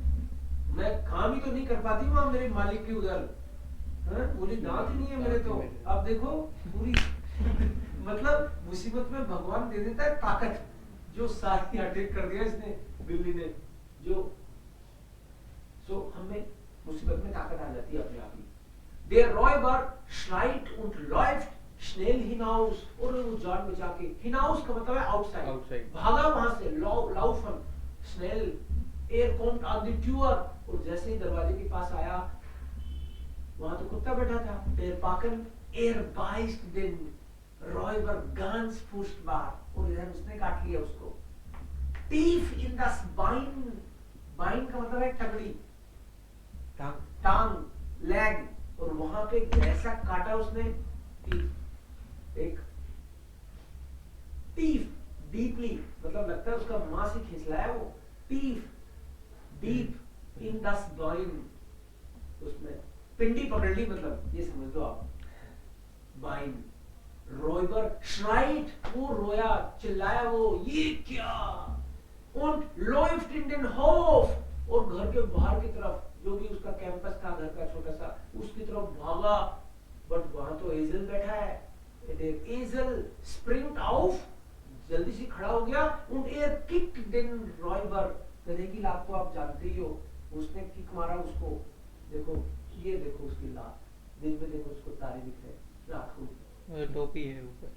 मैं काम ही तो नहीं कर पाती वहां मेरे मालिक के उधर, बोली दांत ही नहीं है मेरे तो, अब देखो पूरी मतलब मुसीबत में भगवान दे देता है ताकत, जो सारी अटैक कर दिया इसने बिल्ली ने, जो सो हमें मुसीबत में ताकत आ जाती है अपने आप ही। Der Räuber schreit und läuft schnell hinaus, और वो जान बचा के, hinaus का मतलब है outside, भागा वहां से, laufen, schnell, er kommt an die Tür, और जैसे ही दरवाजे के पास आया, वहां तो कुत्ता बैठा था। Der Packen, beißt den Räuber ganz furchtbar, और इधर उसने काट लिया उसको। Tief in das Bein, Bein का मतलब है टंगड़ी, टांग, लेग, और वहां पे ऐसा काटा उसने, एक टीफ, डीपली, मतलब लगता है उसका मांस ही खींच लाया वो। टीफ, डीप इन दस बॉइन, उसमें पिंडी पकड़ ली, मतलब ये समझ लो आप। बाइन, रॉयबर श्राइट, वो रोया, चिल्लाया वो, ये क्या। und läuft in den Hof, और घर के बाहर की तरफ, जो भी उसका कैंपस था घर का छोटा सा, उसकी तरफ भागा। बट वहां तो एजल बैठा है। Der Esel springt auf, जल्दी से खड़ा हो गया। und kickt den Räuber, गधे की लात तो आप जानते ही हो, उसने किक मारा उसको। देखो, ये देखो उसकी लात, दिन में देखो उसको तारे दिख रहे, रात को टोपी है ऊपर।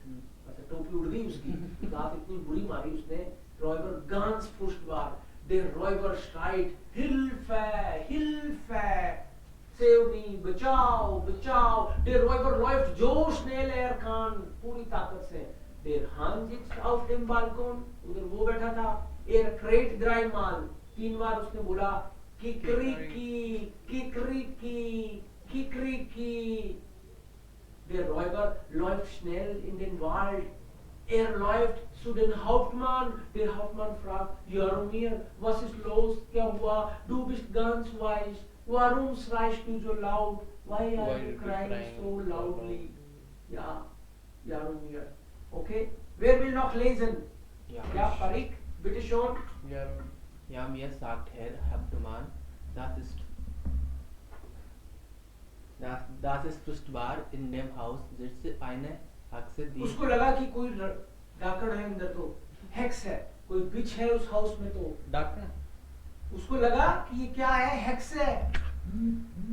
अच्छा, टोपी उड़ गई उसकी, लात इतनी बुरी मारी उसने। Räuber ganz furchtbar, der Räuber schreit, Hilfe, Hilfe, save me, बचाओ, बचाओ। Der Räuber läuft so schnell er kann, पूरी ताकत से। Der Hahn sitzt auf dem Balkon, उधर वो बैठा था। Kräht dreimal, 3 बार उसने बोला, किकरिकी, किकरिकी, किकरिकी। Der Räuber läuft schnell in den Wald. Läuft zu den Hauptmann. Der Hauptmann fragt, Jaromir, was ist los? क्या हुआ? Du bist ganz weich. Warum schreist du so laut? Why are you crying so loudly? Ja, Jaromir. Okay, wer will noch lesen? Ja, Farik, bitte schon. Ja, mir sagt Herr Hauptmann, das ist furchtbar, in dem Haus sitzt eine Hexe, die... उसको लगा कि कोई डाकण है अंदर, तो hex है, कोई बिच है उस हाउस में। तो डॉक्टर उसको लगा कि ये क्या है, हेक्स है,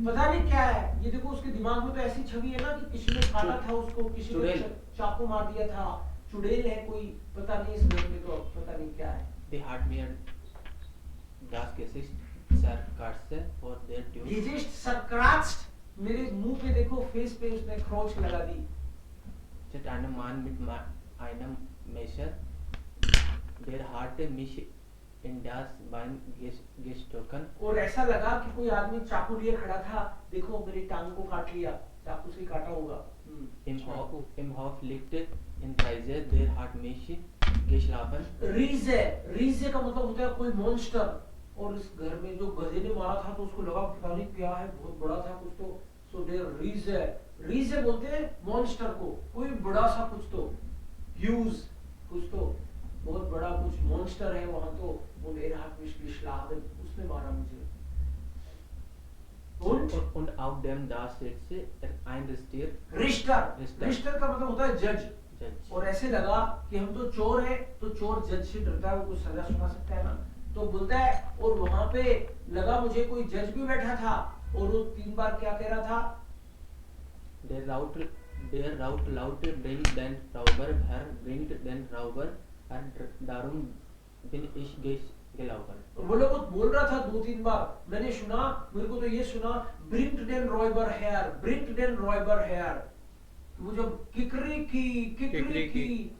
पता नहीं क्या है। ये देखो उसके दिमाग में तो ऐसी छवि है ना कि किसी ने काटा था उसको, किसी ने चाकू मार दिया था, चुड़ैल है कोई, पता नहीं इस घर में तो पता नहीं क्या है। Die hat mir das Gesicht zerkratzt vor der Tür. Gesicht zerkratzt, मेरे मुंह पे देखो, फेस पे उसने खरोच लगा दी। Steht ein Mann mit einem Messer, der hat mich in das Bein gestochen. और ऐसा लगा कि कोई आदमी चाकू लिए खड़ा था, देखो मेरी टांग को काट लिया, चाकू से काटा होगा। Im Hof liegt ein Riese, der hat mich geschlafen. रीजे, रीजे का मतलब होता है कोई मॉन्स्टर। और इस घर में जो गधे ने मारा था तो उसको लगा पता नहीं क्या है, बहुत बड़ा था कुछ तो। सो देयर रीजे, रीजे बोलते हैं मॉन्स्टर को, कोई बड़ा सा कुछ तो, ह्यूज कुछ तो, बहुत बड़ा कुछ मॉन्स्टर है वहां तो। वो मेरे हाथ में geschlagen, उसने मारा मुझे। Und auf dem da sitzt ein Richter. Richter का मतलब होता है जज। और ऐसे लगा कि हम तो चोर है, तो चोर जज से डरता है, वो कुछ सजा सुना सकता है ना, तो बोलता है। और वहां पे लगा मुझे कोई जज भी बैठा था, और वो 3 बार क्या कह रहा था, Der Raut laut bringt den Räuber her, bringt den Räuber her, darum bin ich gelaufen. और वो लोग बोल रहा था 2-3 बार, मैंने सुना, मेरे को तो ये सुना, bringt den Räuber her, bringt den Räuber her। वो जब किकरी की,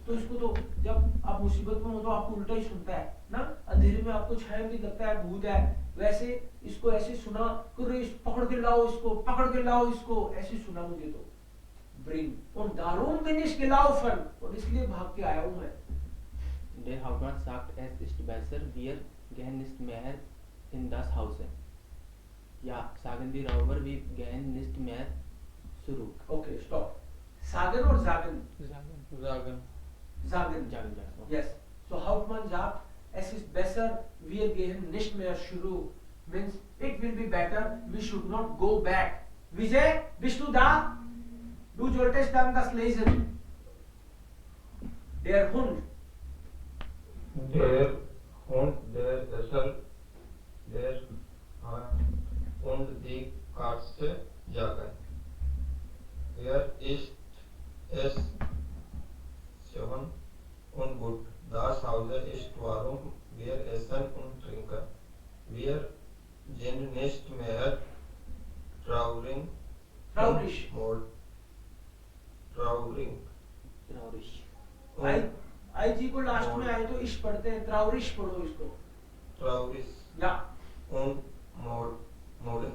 तो इसको तो जब आप मुसीबत में हो तो आपको उल्टा ही सुनता है ना, अंधेरे में आपको छाया भी लगता है भूत है, वैसे इसको ऐसे सुना, पकड़ के लाओ इसको, पकड़ के लाओ इसको, ऐसे सुना मुझे तो। Bring und darum bin ich gelaufen, और इसलिए भाग के आया हूं मैं। Der Hauptmann sagt, es ist besser, wir gehen nicht mehr in das Haus. Ja, sagen die Räuber, wir gehen nicht mehr zurück. Okay, stop. Sagen और जागन? जागन। Sagen. Yes. So Hauptmann sagt, es ist besser, wir gehen nicht mehr zurück. Means it will be better, we should not go back. Vijay, bist du da? Du solltest dann das lesen. Der Hund. Der Hund, der Esel, der Hahn und die Katze jagen. Ist schön und gut. Das Haus ist warm, wir essen und trinken. Wir sind nicht mehr traurig Traurig. Traurig. Traurig. आई जी को last में आए तो इश पढ़ते हैं, ट्राउरिश पढ़ो इसको। Traurig. या Und Mode.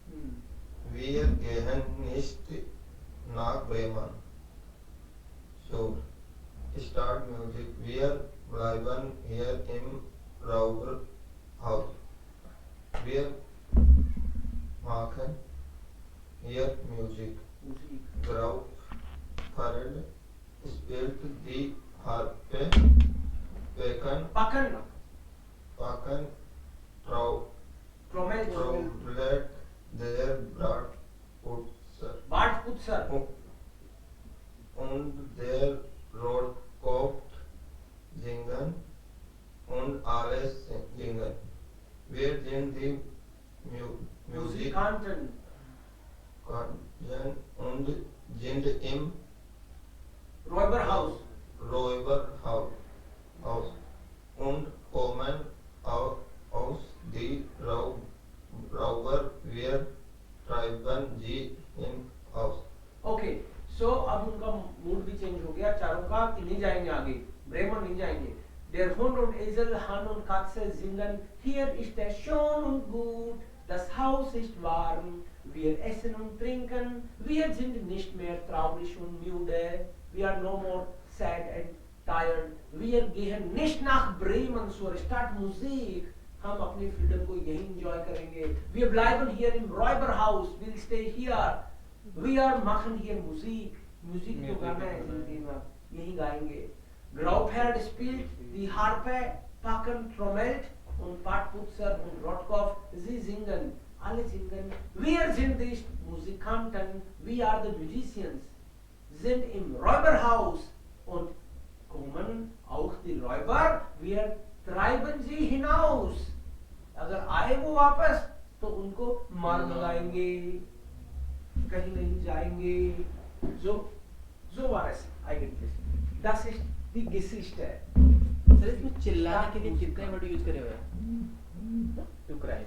हम्म, Wir gehen nicht nach Bremen. So, start music. Wir bleiben hier im Rauberhaus. Wir machen hier Musik. Musik. Graufeld spielt die Harfe. Packen, Packen Trommel, Trompet der Bratputzer. Bartputzer, Und der Rotkopf singen und alles singen. Wir sind die Musikanten, Musikanten und sind im Räuberhaus, Räuberhaus und kommen aus die Rauber. Wir treiben sie hinaus. Okay so अब उनका mood भी change हो गया चारों का कि नहीं जाएंगे आगे, ब्रेमन नहीं जाएंगे। Der Hund und Esel, Hahn und Katze singen, hier ist es schön und gut, das Haus ist warm, wir essen und trinken, wir sind nicht mehr traurig und müde, we are no more sad and tired, wir gehen nicht nach Bremen zur Stadtmusik, हम अपनी freedom को यही enjoy करेंगे। Wir bleiben hier im Räuberhaus, we'll stay here, we are machen hier Musik, music तो गाना है जिंदगी में, यही गाएंगे। Grauperd spielt die Harfe, Packen trommelt und Bartputzer und Rotkopf, sie singen, alle singen. Wir sind die Musikanten, we are the musicians, sind im Räuberhaus und kommen auch die Räuber, wir treiben sie hinaus. अगर आए वो वापस तो उनको मार लगाएंगे, कहीं नहीं जाएंगे। So war es eigentlich. Das ist die Geschichte. Sir इसमें चिल्लाने के लिए कितने वर्ड यूज करे हुए हैं? To cry